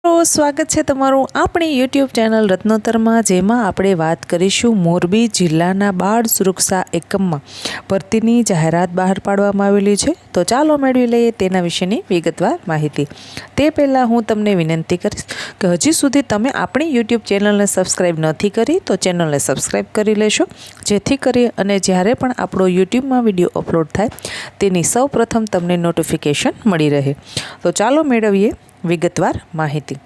સ્વાગત છે તમારું આપણી યુટ્યુબ ચેનલ રત્નોત્તરમાં, જેમાં આપણે વાત કરીશું મોરબી જિલ્લાના બાળ સુરક્ષા એકમમાં ભરતીની જાહેરાત બહાર પાડવામાં આવેલી છે। તો ચાલો મેળવી લઈએ તેના વિશેની વિગતવાર માહિતી। તે પહેલાં હું તમને વિનંતી કરીશ કે હજી સુધી તમે આપણી યુટ્યુબ ચેનલને સબસ્ક્રાઈબ નથી કરી તો ચેનલને સબસ્ક્રાઈબ કરી લેશો, જેથી કરી અને જ્યારે પણ આપણો યુટ્યુબમાં વિડીયો અપલોડ થાય તેની સૌપ્રથમ તમને નોટિફિકેશન મળી રહે। તો ચાલો મેળવીએ વિગતવાર માહિતી।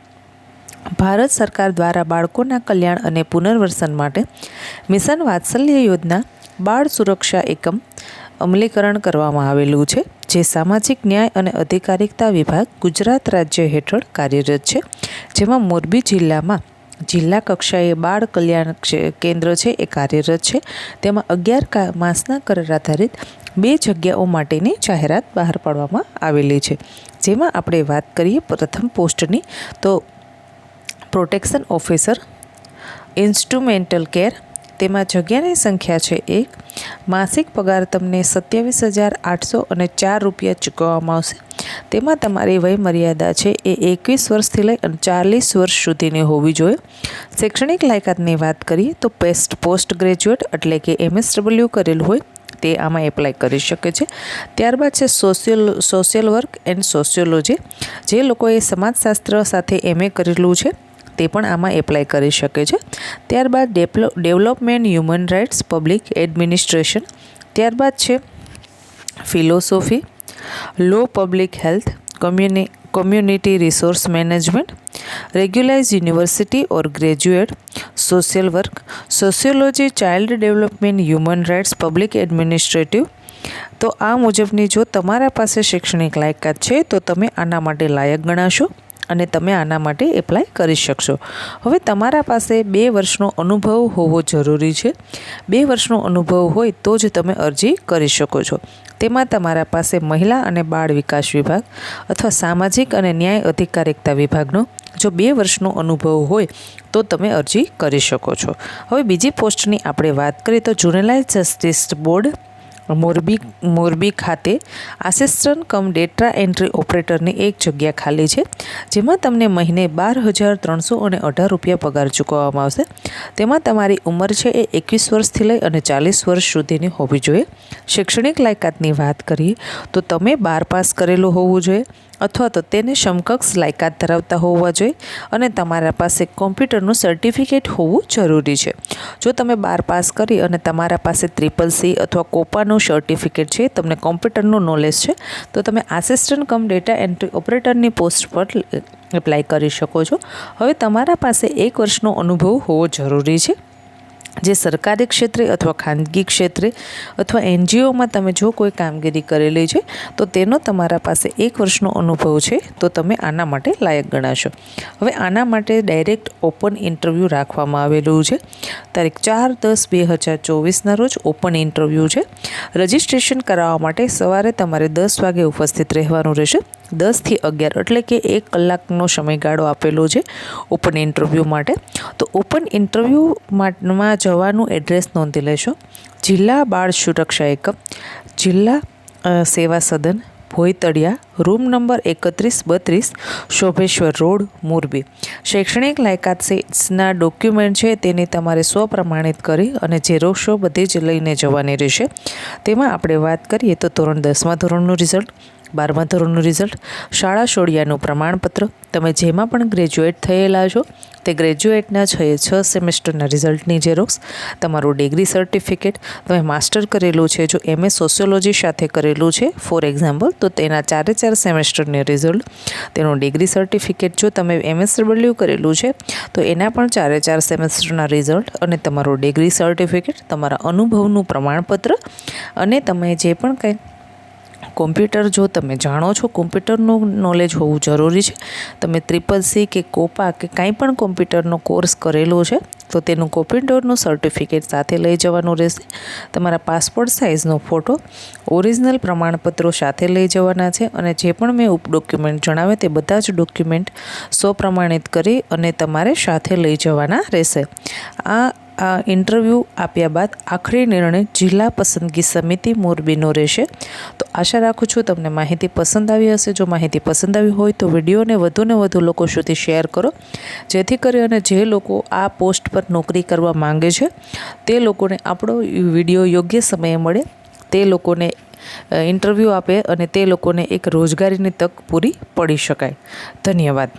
ભારત સરકાર દ્વારા બાળકોના કલ્યાણ અને પુનર્વસન માટે મિશન વાત્સલ્ય યોજના બાળ સુરક્ષા એકમ અમલીકરણ કરવામાં આવેલું છે, જે સામાજિક ન્યાય અને અધિકારિતા વિભાગ ગુજરાત રાજ્ય હેઠળ કાર્યરત છે। જેમાં મોરબી જિલ્લામાં જિલ્લા કક્ષાએ બાળ કલ્યાણ કેન્દ્ર છે એ કાર્યરત છે। તેમાં 11 માસના કરાર આધારિત 2 જગ્યાઓ માટેની જાહેરાત બહાર પાડવામાં આવેલી છે। જેમાં આપણે વાત કરીએ પ્રથમ પોસ્ટની, તો પ્રોટેક્શન ઓફિસર ઇન્સ્ટ્રુમેન્ટલ કેર, તેમાં જગ્યાની સંખ્યા છે 1। માસિક પગાર તમને 27,804 રૂપિયા ચૂકવવામાં આવશે। તેમાં તમારી વય મર્યાદા છે એ 21 વર્ષથી લઈ અને 40 વર્ષ સુધીની હોવી જોઈએ। શૈક્ષણિક લાયકાતની વાત કરીએ તો પોસ્ટ ગ્રેજ્યુએટ એટલે કે MSW કરેલું હોય તે આમાં એપ્લાય કરી શકે છે। ત્યારબાદ છે સોશિયલ વર્ક એન્ડ સોશિયોલોજી, જે લોકોએ સમાજશાસ્ત્ર સાથે MA કરેલું છે તે પણ આમાં એપ્લાય કરી શકે છે। ત્યારબાદ development human rights public administration, ત્યારબાદ છે philosophy, law public health, community resource management, regularise university or graduate, social work, sociology, child development, human rights, public administrative. તો આ મુજબની જો તમારા પાસે શૈક્ષણિક લાયકાત છે તો તમે આના માટે લાયક ગણાશો અને તમે આના માટે એપ્લાય કરી શકશો। હવે તમારા પાસે 2 વર્ષનો અનુભવ હોવો જરૂરી છે। 2 વર્ષનો અનુભવ હોય તો જ તમે અરજી કરી શકો છો। તેમાં તમારા પાસે મહિલા અને બાળ વિકાસ વિભાગ અથવા સામાજિક અને ન્યાય અધિકારિતા વિભાગનો જો 2 વર્ષનો અનુભવ હોય તો તમે અરજી કરી શકો છો। હવે બીજી પોસ્ટની આપણે વાત કરીએ તો જુવેનાઇલ જસ્ટિસ બોર્ડ મોરબી ખાતે આસિસ્ટન્ટ કમ ડેટા એન્ટ્રી ઓપરેટરની 1 જગ્યા ખાલી છે, જેમાં તમને મહિને 12,318 રૂપિયા પગાર ચૂકવવામાં આવશે। તેમાં તમારી ઉંમર છે એ 21 વર્ષથી લઈ અને 40 વર્ષ સુધીની હોવી જોઈએ। શૈક્ષણિક લાયકાતની વાત કરીએ તો તમે 12 પાસ કરેલું હોવું જોઈએ અથવા તો તેને સમકક્ષ લાયકાત ધરાવતા હોવા જોઈએ અને તમારા પાસે કોમ્પ્યુટરનું સર્ટિફિકેટ હોવું જરૂરી છે। જો તમે 12 પાસ કરી અને તમારા પાસે CCC અથવા કોપાનું સર્ટિફિકેટ છે, તમને કોમ્પ્યુટરનું નોલેજ છે, તો તમે આસિસ્ટન્ટ કમ ડેટા એન્ટ્રી ઓપરેટરની પોસ્ટ પર એપ્લાય કરી શકો છો। હવે તમારા પાસે 1 વર્ષનો અનુભવ હોવો જરૂરી છે, જે સરકારી ક્ષેત્રે અથવા ખાનગી ક્ષેત્રે અથવા NGOમાં તમે જો કોઈ કામગીરી કરેલી છે તો તેનો તમારા પાસે 1 વર્ષનો અનુભવ છે તો તમે આના માટે લાયક ગણાશો। હવે આના માટે ડાયરેક્ટ ઓપન ઇન્ટરવ્યૂ રાખવામાં આવેલું છે। તારીખ 4/10/2024ના રોજ ઓપન ઇન્ટરવ્યૂ છે। રજિસ્ટ્રેશન કરાવવા માટે સવારે તમારે 10 વાગે ઉપસ્થિત રહેવાનું રહેશે। 10 થી 11 એટલે કે 1 કલાકનો સમયગાળો આપેલો છે ઓપન ઇન્ટરવ્યૂ માટે। તો ઓપન ઇન્ટરવ્યૂમાં જવાનું એડ્રેસ નોંધી લેશો। જિલ્લા બાળ સુરક્ષા એકમ, જિલ્લા સેવા સદન, ભોયતળિયા, room number 3132, Shobheshwar road, Morbi. શૈક્ષણિક લાયકાતના ડોક્યુમેન્ટ છે તેને તમારે સ્વપ્રમાણિત કરી અને ઝેરોક્ષો બધી જ લઈને જવાની રહેશે। તેમાં આપણે વાત કરીએ તો ધોરણ 10મા ધોરણનું રિઝલ્ટ, 12મા ધોરણનું રિઝલ્ટ, શાળા શોળિયાનું પ્રમાણપત્ર, તમે જેમાં પણ ગ્રેજ્યુએટ થયેલા છો તે ગ્રેજ્યુએટના 6 સેમેસ્ટરના રિઝલ્ટની ઝેરોક્ષ, તમારું ડિગ્રી સર્ટિફિકેટ, તમે માસ્ટર કરેલું છે જો MA સોશિયોલોજી સાથે કરેલું છે ફોર એક્ઝામ્પલ તો તેના 4 સેમેસ્ટરની રિઝલ્ટ, તેનું ડિગ્રી સર્ટિફિકેટ, જો તમે MSW કરેલું છે તો એના પણ 4 સેમેસ્ટરના રિઝલ્ટ અને તમારું ડિગ્રી સર્ટિફિકેટ, તમારા અનુભવનું પ્રમાણપત્ર અને તમે જે પણ કંઈ કોમ્પ્યુટર જો તમે જાણો છો, કોમ્પ્યુટરનું નોલેજ હોવું જરૂરી છે। તમે CCC કે કોપા કે કાંઈ પણ કોમ્પ્યુટરનો કોર્સ કરેલો છે તો તેનું કોમ્પ્યુટરનું સર્ટિફિકેટ સાથે લઈ જવાનું રહેશે। તમારા પાસપોર્ટ સાઇઝનો ફોટો, ઓરિજિનલ પ્રમાણપત્રો સાથે લઈ જવાના છે અને જે પણ મેં ડોક્યુમેન્ટ જણાવ્યા તે બધા જ ડોક્યુમેન્ટ સ્વપ્રમાણિત કરી અને તમારે સાથે લઈ જવાના રહેશે। આ ઇન્ટરવ્યૂ આપ્યા બાદ આખરી નિર્ણય જિલ્લા પસંદગી સમિતિ મોરબીનો રહેશે. તો આશા રાખું છું તમને માહિતી પસંદ આવી હશે. જો માહિતી પસંદ આવી હોય તો વિડીયોને વધુ લોકો સુધી શેર કરો, જેથી કરી અને જે લોકો આ પોસ્ટ પર નોકરી કરવા માંગે છે તે લોકોને આપણો વિડીયો યોગ્ય સમયે મળે, તે લોકોને ઇન્ટરવ્યૂ આપે અને તે લોકોને એક રોજગારીની તક પૂરી પડી શકાય. ધન્યવાદ.